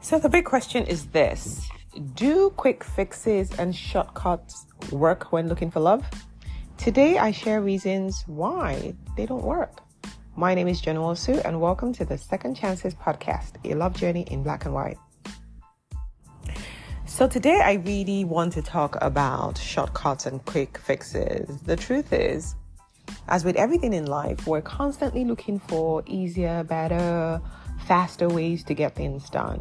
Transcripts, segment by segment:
So the big question is this: do quick fixes and shortcuts work when looking for love? Today I share reasons why they don't work. My name is Nwosu, and welcome to the Second Chances podcast, a love journey in black and white. So today I really want to talk about shortcuts and quick fixes. The truth is, as with everything in life, we're constantly looking for easier, better, faster ways to get things done.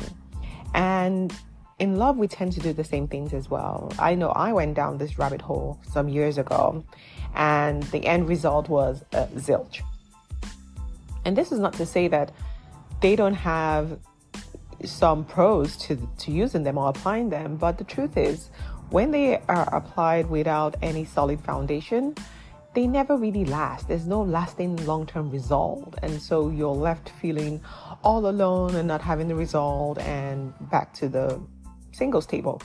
And in love, we tend to do the same things as well. I know I went down this rabbit hole some years ago, and the end result was zilch. And this is not to say that they don't have some pros to using them or applying them, but the truth is, when they are applied without any solid foundation, they never really last. There's no lasting long-term result. And so you're left feeling all alone and not having the result and back to the singles table.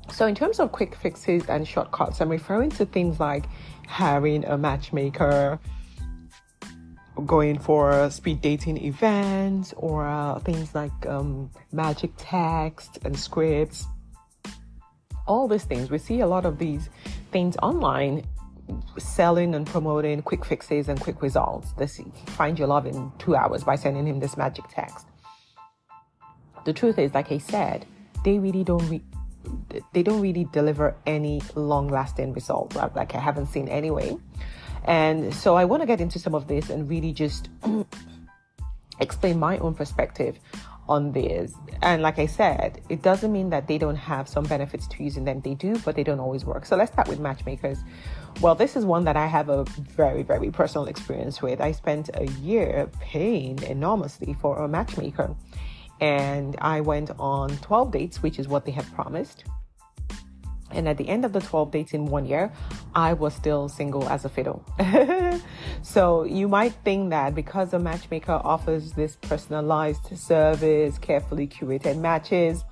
So in terms of quick fixes and shortcuts, I'm referring to things like hiring a matchmaker, going for speed dating events, or things like magic text and scripts. All these things. We see a lot of these things online, selling and promoting quick fixes and quick results. This find your love in 2 hours by sending him this magic text. The truth is, like I said, they don't really deliver any long-lasting results, like I haven't seen anyway. And so I want to get into some of this and really just explain my own perspective on this. And like I said, it doesn't mean that they don't have some benefits to using them. They do, but they don't always work. So let's start with matchmakers. Well, this is one that I have a very, very personal experience with. I spent a year paying enormously for a matchmaker, and I went on 12 dates, which is what they had promised. And at the end of the 12 dates in 1 year, I was still single as a fiddle. So you might think that because a matchmaker offers this personalized service, carefully curated matches,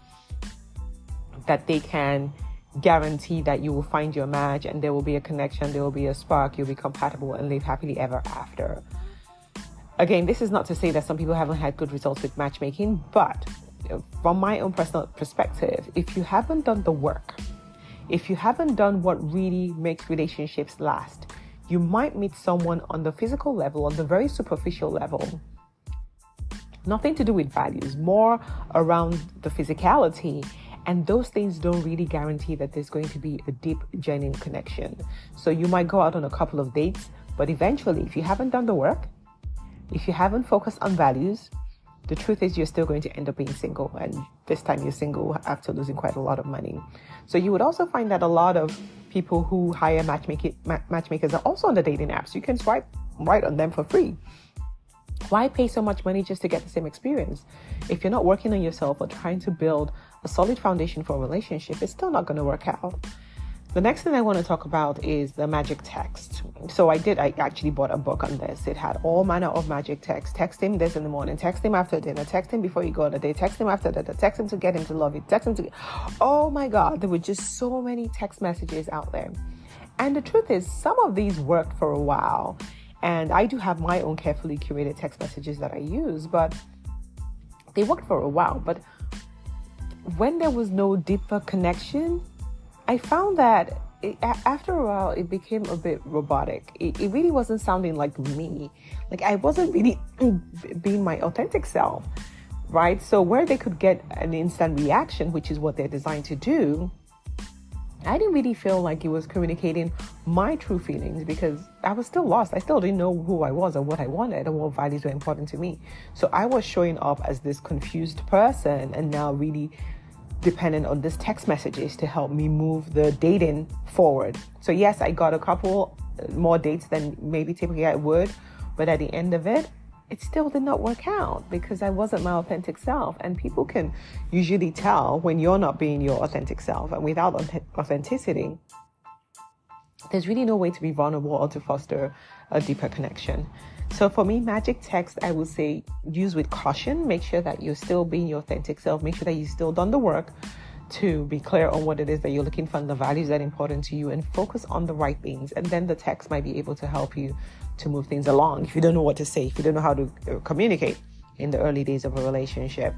that they can guarantee that you will find your match and there will be a connection, there will be a spark, you'll be compatible and live happily ever after. Again, this is not to say that some people haven't had good results with matchmaking, but from my own personal perspective, if you haven't done the work, if you haven't done what really makes relationships last, you might meet someone on the physical level, on the very superficial level. Nothing to do with values, more around the physicality. And those things don't really guarantee that there's going to be a deep, genuine connection. So you might go out on a couple of dates, but eventually, if you haven't done the work, if you haven't focused on values, the truth is you're still going to end up being single. And this time you're single after losing quite a lot of money. So you would also find that a lot of people who hire matchmakers are also on the dating apps. You can swipe right on them for free. Why pay so much money just to get the same experience? If you're not working on yourself or trying to build a solid foundation for a relationship, it's still not going to work out. The next thing I want to talk about is the magic text. So I actually bought a book on this. It had all manner of magic text. Text him this in the morning, text him after dinner, text him before you go on a date, text him after that, text him to get him to love you, text him to... Oh my God, there were just so many text messages out there. And the truth is, some of these worked for a while. And I do have my own carefully curated text messages that I use, but they worked for a while. But when there was no deeper connection, I found that after a while, it became a bit robotic. It really wasn't sounding like me. Like I wasn't really being my authentic self, right? So where they could get an instant reaction, which is what they're designed to do, I didn't really feel like it was communicating my true feelings because I was still lost. I still didn't know who I was and what I wanted and what values were important to me. So I was showing up as this confused person and now really dependent on this text messages to help me move the dating forward. So yes, I got a couple more dates than maybe typically I would, but at the end of it, it still did not work out because I wasn't my authentic self. And people can usually tell when you're not being your authentic self. And without authenticity, there's really no way to be vulnerable or to foster a deeper connection. So for me, magic text, I would say use with caution. Make sure that you're still being your authentic self. Make sure that you've still done the work to be clear on what it is that you're looking for and the values that are important to you, and focus on the right things. And then the text might be able to help you to move things along. If you don't know what to say, if you don't know how to communicate in the early days of a relationship.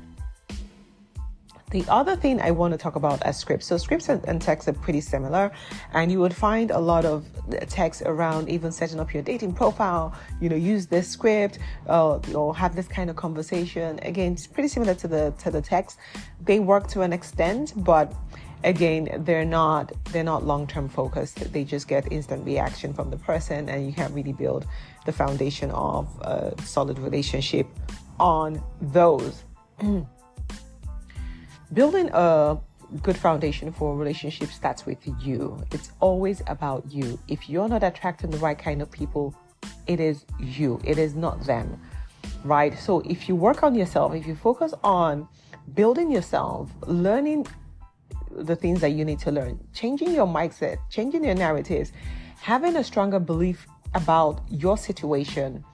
The other thing I want to talk about as scripts. So scripts and texts are pretty similar, and you would find a lot of text around even setting up your dating profile, use this script, or have this kind of conversation. Again, it's pretty similar to the text. They work to an extent, but again, they're not long-term focused. They just get instant reaction from the person, and you can't really build the foundation of a solid relationship on those. Building a good foundation for a relationship starts with you. It's always about you. If you're not attracting the right kind of people, it is you. It is not them, right? So if you work on yourself, if you focus on building yourself, learning the things that you need to learn, changing your mindset, changing your narratives, having a stronger belief about your situation,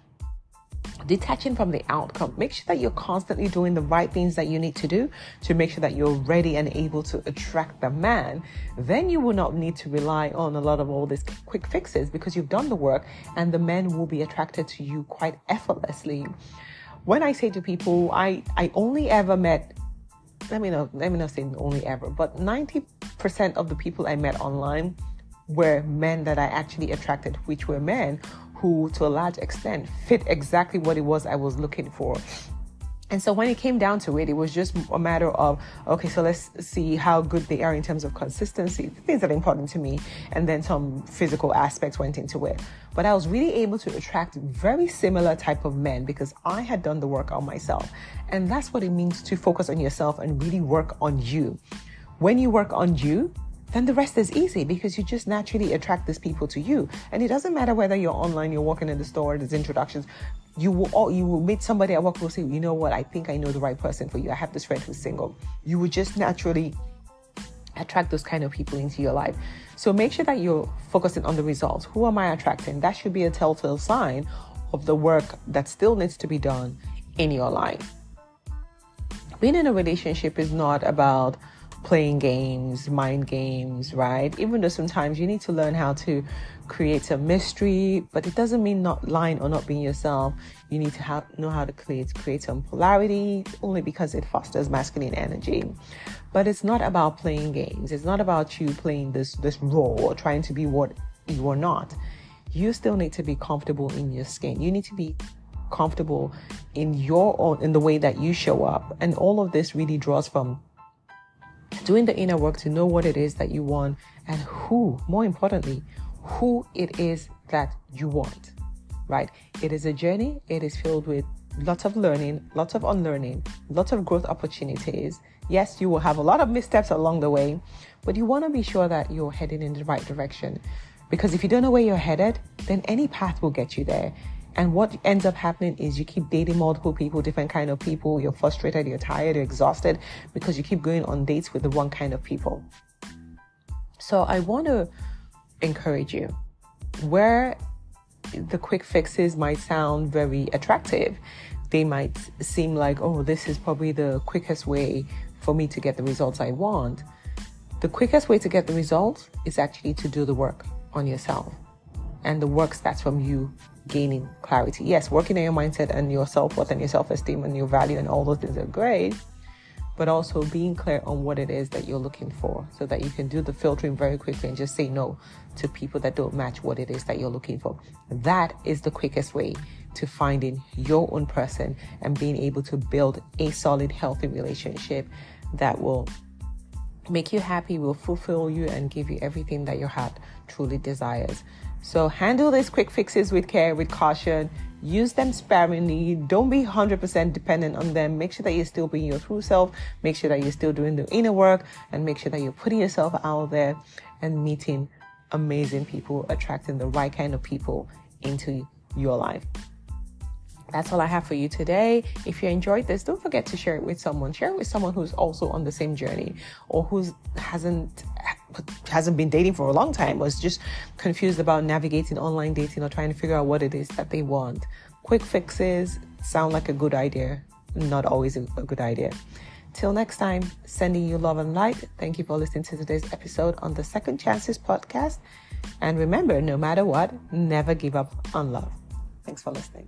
detaching from the outcome, make sure that you're constantly doing the right things that you need to do to make sure that you're ready and able to attract the man. Then you will not need to rely on a lot of all these quick fixes, because you've done the work, and the men will be attracted to you quite effortlessly. When I say to people, I only ever met, let me not say only ever, but 90% of the people I met online were men that I actually attracted, which were men who, to a large extent, fit exactly what it was I was looking for. And so when it came down to it, it was just a matter of, okay, so let's see how good they are in terms of consistency, things that are important to me, and then some physical aspects went into it. But I was really able to attract very similar type of men because I had done the work on myself. And that's what it means to focus on yourself and really work on you. When you work on you, then the rest is easy, because you just naturally attract these people to you. And it doesn't matter whether you're online, you're walking in the store, there's introductions. You will meet somebody at work who will say, you know what, I think I know the right person for you. I have this friend who's single. You would just naturally attract those kind of people into your life. So make sure that you're focusing on the results. Who am I attracting? That should be a telltale sign of the work that still needs to be done in your life. Being in a relationship is not about playing games, mind games, right? Even though sometimes you need to learn how to create a mystery, but it doesn't mean not lying or not being yourself. You need to know how to create some polarity, only because it fosters masculine energy. But it's not about playing games. It's not about you playing this role or trying to be what you are not. You still need to be comfortable in your skin. You need to be comfortable in the way that you show up. And all of this really draws from doing the inner work to know what it is that you want, and more importantly, who it is that you want, right? It is a journey. It is filled with lots of learning, lots of unlearning, lots of growth opportunities. Yes, you will have a lot of missteps along the way, but you want to be sure that you're heading in the right direction, because if you don't know where you're headed, then any path will get you there. And what ends up happening is you keep dating multiple people, different kind of people. You're frustrated, you're tired, you're exhausted because you keep going on dates with the wrong kind of people. So I want to encourage you, where the quick fixes might sound very attractive, they might seem like, oh, this is probably the quickest way for me to get the results I want. The quickest way to get the results is actually to do the work on yourself. And the work starts from you gaining clarity. Yes, working on your mindset and your self-worth and your self-esteem and your value and all those things are great, but also being clear on what it is that you're looking for, so that you can do the filtering very quickly and just say no to people that don't match what it is that you're looking for. That is the quickest way to finding your own person and being able to build a solid, healthy relationship that will make you happy, will fulfill you, and give you everything that your heart truly desires. So handle these quick fixes with care, with caution. Use them sparingly. Don't be 100% dependent on them. Make sure that you're still being your true self. Make sure that you're still doing the inner work, and make sure that you're putting yourself out there and meeting amazing people, attracting the right kind of people into your life. That's all I have for you today. If you enjoyed this, don't forget to share it with someone. Share it with someone who's also on the same journey, or who hasn't been dating for a long time, or is just confused about navigating online dating or trying to figure out what it is that they want. Quick fixes sound like a good idea, not always a good idea. Till next time, sending you love and light. Thank you for listening to today's episode on the Second Chances podcast. And remember, no matter what, never give up on love. Thanks for listening.